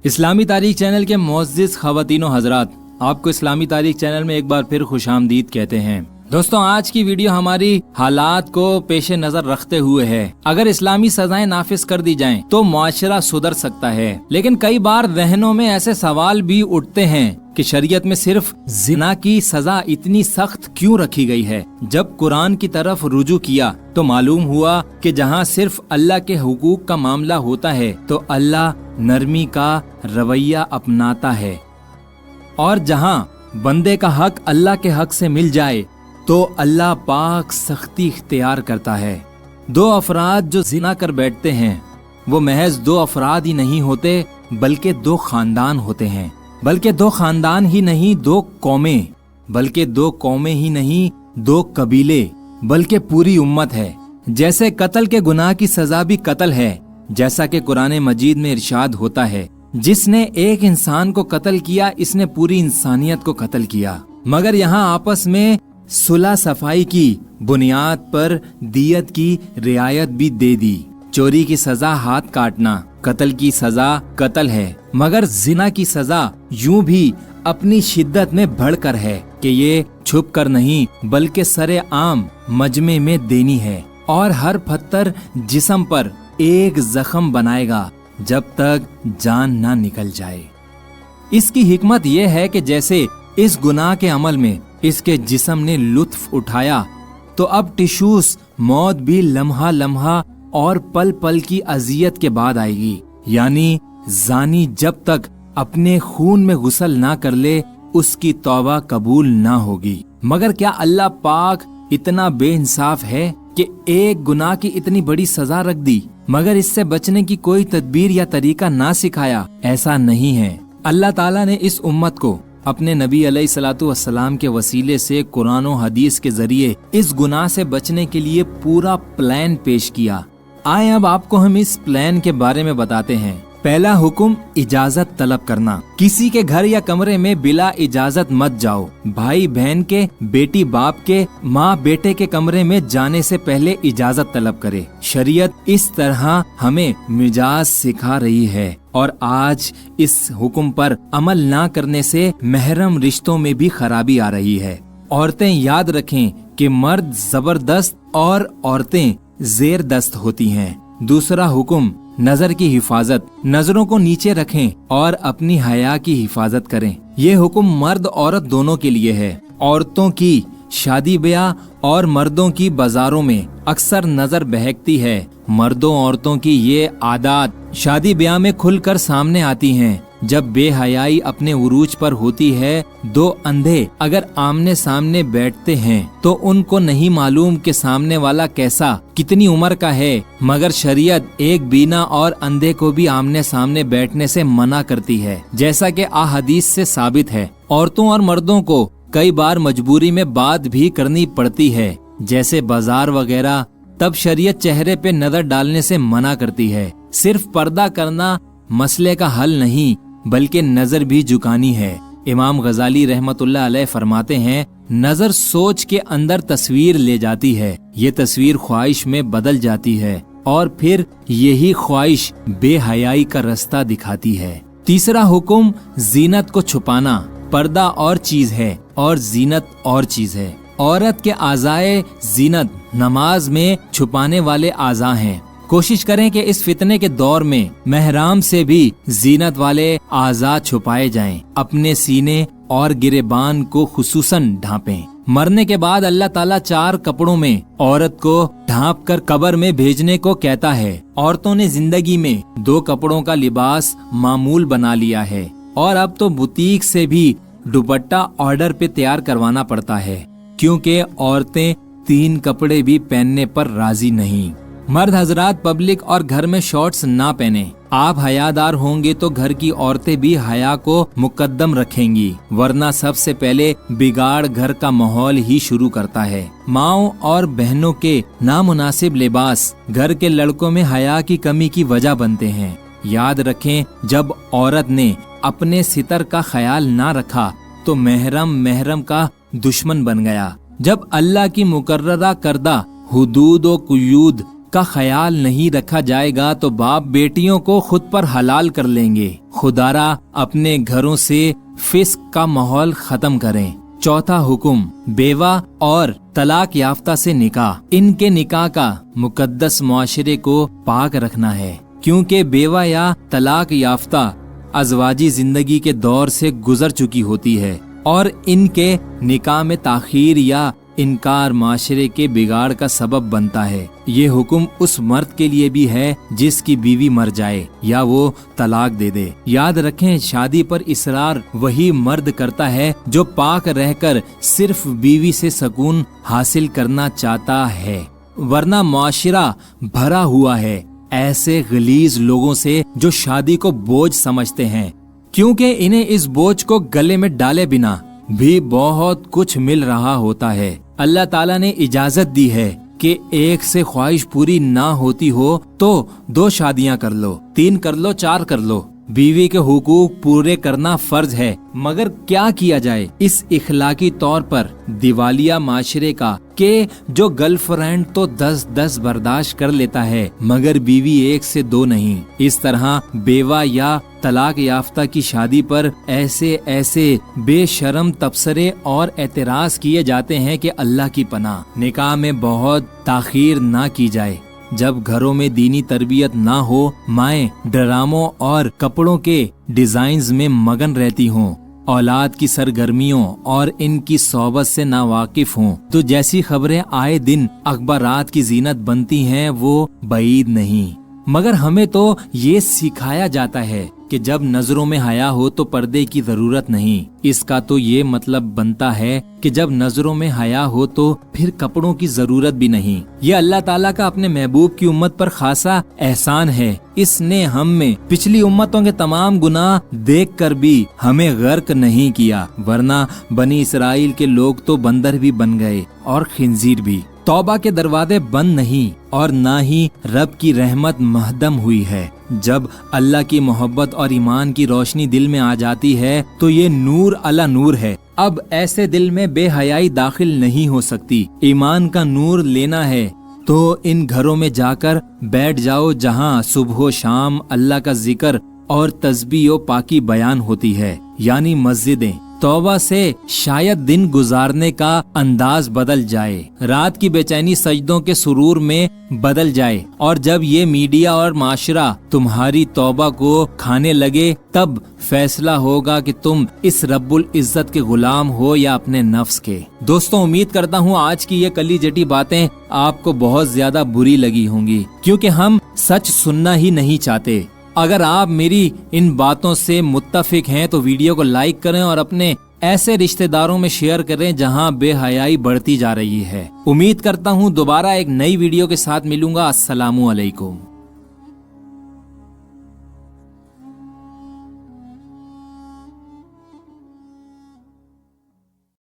इस्लामी तारीख चैनल के मुअज़्ज़िज़ ख़वातीन व हज़रात, आपको इस्लामी तारीख चैनल में एक बार फिर खुशामदीद कहते हैं। दोस्तों, आज की वीडियो हमारी हालात को पेश नजर रखते हुए है। अगर इस्लामी सजाएं नाफिज कर दी जाएं तो मुआशरा सुधर सकता है, लेकिन कई बार जहनों में ऐसे सवाल भी उठते हैं कि शरीयत में सिर्फ जिना की सजा इतनी सख्त क्यों रखी गई है। जब कुरान की तरफ रुजू किया तो मालूम हुआ कि जहाँ सिर्फ अल्लाह के हुकूक का मामला होता है तो अल्लाह नरमी का रवैया अपनाता है, और जहाँ बंदे का हक अल्लाह के हक से मिल जाए तो अल्लाह पाक सख्ती इख्तियार करता है। दो अफराद जो जिना कर बैठते हैं वो महज दो अफराद ही नहीं होते, बल्कि दो खानदान होते हैं। बल्कि दो खानदान ही नहीं, दो कौमें, बल्कि दो कौमें ही नहीं, दो कबीले, बल्कि पूरी उम्मत है। जैसे कत्ल के गुनाह की सजा भी कत्ल है, जैसा कि कुरान मजीद में इरशाद होता है, जिसने एक इंसान को कत्ल किया इसने पूरी इंसानियत को कत्ल किया। मगर यहाँ आपस में सुलह सफाई की बुनियाद पर दियत की रियायत भी दे दी। चोरी की सजा हाथ काटना, कत्ल की सजा कत्ल है, मगर जिना की सजा यूं भी अपनी शिद्दत में बढ़कर है कि ये छुप कर नहीं बल्कि सरे आम मजमे में देनी है, और हर पत्थर जिस्म पर एक जख्म बनाएगा जब तक जान ना निकल जाए। इसकी हिकमत यह है कि जैसे इस गुनाह के अमल में इसके जिस्म ने लुत्फ उठाया तो अब टिशूस मौत भी लम्हा लम्हा और पल पल की अजियत के बाद आएगी। यानी जानी जब तक अपने खून में गुस्ल ना कर ले उसकी तौबा कबूल ना होगी। मगर क्या अल्लाह पाक इतना बेइंसाफ है कि एक गुनाह की इतनी बड़ी सजा रख दी मगर इससे बचने की कोई तदबीर या तरीका ना सिखाया? ऐसा नहीं है। अल्लाह ताला ने इस उम्मत को अपने नबी अलैहिस्सलातु वस्सलाम के वसीले से कुरान और हदीस के जरिए इस गुनाह से बचने के लिए पूरा प्लान पेश किया। आए अब आपको हम इस प्लान के बारे में बताते हैं। पहला हुक्म, इजाजत तलब करना। किसी के घर या कमरे में बिला इजाजत मत जाओ। भाई बहन के, बेटी बाप के, माँ बेटे के कमरे में जाने से पहले इजाजत तलब करे। शरीयत इस तरह हमें मिजाज सिखा रही है, और आज इस हुक्म पर अमल ना करने से महरम रिश्तों में भी खराबी आ रही है। औरतें याद रखें कि मर्द जबरदस्त और औरतें जेर दस्त होती हैं। दूसरा हुक्म, नजर की हिफाजत। नजरों को नीचे रखें और अपनी हया की हिफाजत करें। ये हुक्म मर्द औरत दोनों के लिए है। औरतों की शादी ब्याह और मर्दों की बाजारों में अक्सर नजर बहकती है। मर्दों औरतों की ये आदत शादी ब्याह में खुलकर सामने आती हैं। जब बेहयाई अपने उरूज पर होती है, दो अंधे अगर आमने सामने बैठते हैं तो उनको नहीं मालूम कि सामने वाला कैसा, कितनी उम्र का है, मगर शरीयत एक बीना और अंधे को भी आमने सामने बैठने से मना करती है, जैसा कि अहादीस से साबित है। औरतों और मर्दों को कई बार मजबूरी में बात भी करनी पड़ती है, जैसे बाजार वगैरह, तब शरीयत चेहरे पे नजर डालने से मना करती है। सिर्फ पर्दा करना मसले का हल नहीं बल्कि नजर भी झुकानी है। इमाम गजाली रहमतुल्लाह अलैह फरमाते हैं, नजर सोच के अंदर तस्वीर ले जाती है, ये तस्वीर ख्वाहिश में बदल जाती है और फिर यही ख्वाहिश बेहयाई का रास्ता दिखाती है। तीसरा हुक्म, जीनत को छुपाना। पर्दा और चीज है और जीनत और चीज है। औरत के आज़ाए जीनत नमाज में छुपाने वाले आज़ा हैं। कोशिश करें कि इस फितने के दौर में महराम से भी जीनत वाले आज़ा छुपाए जाएं। अपने सीने और गिरेबान को खुसूसन ढांपें। मरने के बाद अल्लाह ताला 4 कपड़ों में औरत को ढांप कर कब्र में भेजने को कहता है। औरतों ने जिंदगी में 2 कपड़ों का लिबास मामूल बना लिया है, और अब तो बुटीक से भी दुपट्टा ऑर्डर पे तैयार करवाना पड़ता है, क्योंकि औरतें 3 कपड़े भी पहनने पर राजी नहीं। मर्द हजरात, पब्लिक और घर में शॉर्ट्स ना पहने। आप हयादार होंगे तो घर की औरतें भी हया को मुकद्दम रखेंगी, वरना सबसे पहले बिगाड़ घर का माहौल ही शुरू करता है। माओ और बहनों के नामुनासिब लिबास घर के लड़कों में हया की कमी की वजह बनते हैं। याद रखें, जब औरत ने अपने सितर का ख्याल ना रखा तो महरम का दुश्मन बन गया। जब अल्लाह की मुकर्ररा करदा हुदूद और कुयूद का ख्याल नहीं रखा जाएगा तो बाप बेटियों को खुद पर हलाल कर लेंगे। खुदारा अपने घरों से फिस्क का माहौल खत्म करें। चौथा हुक्म, बेवा और तलाक याफ्ता से निकाह। इनके निकाह का मुकद्दस मुआशरे को पाक रखना है, क्योंकि बेवा या तलाक याफ्ता अज़वाजी जिंदगी के दौर से गुजर चुकी होती है और इनके निकाह में ताखीर या इनकार माशरे के बिगाड़ का सबब बनता है। ये हुक्म उस मर्द के लिए भी है जिसकी बीवी मर जाए या वो तलाक दे दे। याद रखें, शादी पर इसरार वही मर्द करता है जो पाक रहकर सिर्फ बीवी से सुकून हासिल करना चाहता है, वरना मुआशरा भरा हुआ है ऐसे गलीज लोगों से जो शादी को बोझ समझते हैं, क्योंकि इन्हें इस बोझ को गले में डाले बिना भी बहुत कुछ मिल रहा होता है। अल्लाह ताला ने इजाजत दी है कि एक से ख्वाहिश पूरी ना होती हो तो 2 शादियां कर लो, 3 कर लो, 4 कर लो। बीवी के हुकूक पूरे करना फर्ज है, मगर क्या किया जाए इस इखलाकी तौर पर दिवालिया माशरे का कि जो गर्लफ्रेंड तो 10-10 बर्दाश्त कर लेता है मगर बीवी 1 से 2 नहीं। इस तरह बेवा या तलाक याफ्ता की शादी पर ऐसे बेशरम तबसरे और एतराज किए जाते हैं कि अल्लाह की पनाह। निकाह में बहुत ताखीर ना की जाए। जब घरों में दीनी तरबियत ना हो, माएं ड्रामों और कपड़ों के डिजाइन्स में मगन रहती हों, औलाद की सरगर्मियों और इनकी सोबत से नावाकिफ हों, तो जैसी खबरें आए दिन अखबारात की जीनत बनती हैं वो बईद नहीं। मगर हमें तो ये सिखाया जाता है कि जब नजरों में हया हो तो पर्दे की जरूरत नहीं। इसका तो ये मतलब बनता है कि जब नजरों में हया हो तो फिर कपड़ों की जरूरत भी नहीं। ये अल्लाह ताला का अपने महबूब की उम्मत पर खासा एहसान है। इसने हम में पिछली उम्मतों के तमाम गुनाह देखकर भी हमें गर्क नहीं किया, वरना बनी इसराइल के लोग तो बंदर भी बन गए और खिंजीर भी। तौबा के दरवाजे बंद नहीं और ना ही रब की रहमत महदम हुई है। जब अल्लाह की मोहब्बत और ईमान की रोशनी दिल में आ जाती है तो ये नूर अला नूर है। अब ऐसे दिल में बेहयाई दाखिल नहीं हो सकती। ईमान का नूर लेना है तो इन घरों में जाकर बैठ जाओ जहाँ सुबह शाम अल्लाह का जिक्र और तस्बीह और पाकी बयान होती है, यानी मस्जिदें। तौबा से शायद दिन गुजारने का अंदाज बदल जाए, रात की बेचैनी सजदों के सुरूर में बदल जाए, और जब ये मीडिया और माशरा तुम्हारी तौबा को खाने लगे तब फैसला होगा कि तुम इस रब्बुल इज्जत के गुलाम हो या अपने नफ्स के। दोस्तों, उम्मीद करता हूँ आज की ये कली जटी बातें आपको बहुत ज्यादा बुरी लगी होंगी, क्योंकि हम सच सुनना ही नहीं चाहते। अगर आप मेरी इन बातों से मुत्तफिक हैं तो वीडियो को लाइक करें और अपने ऐसे रिश्तेदारों में शेयर करें जहां बेहयाई बढ़ती जा रही है। उम्मीद करता हूं दोबारा एक नई वीडियो के साथ मिलूंगा। अस्सलामु अलैकुम।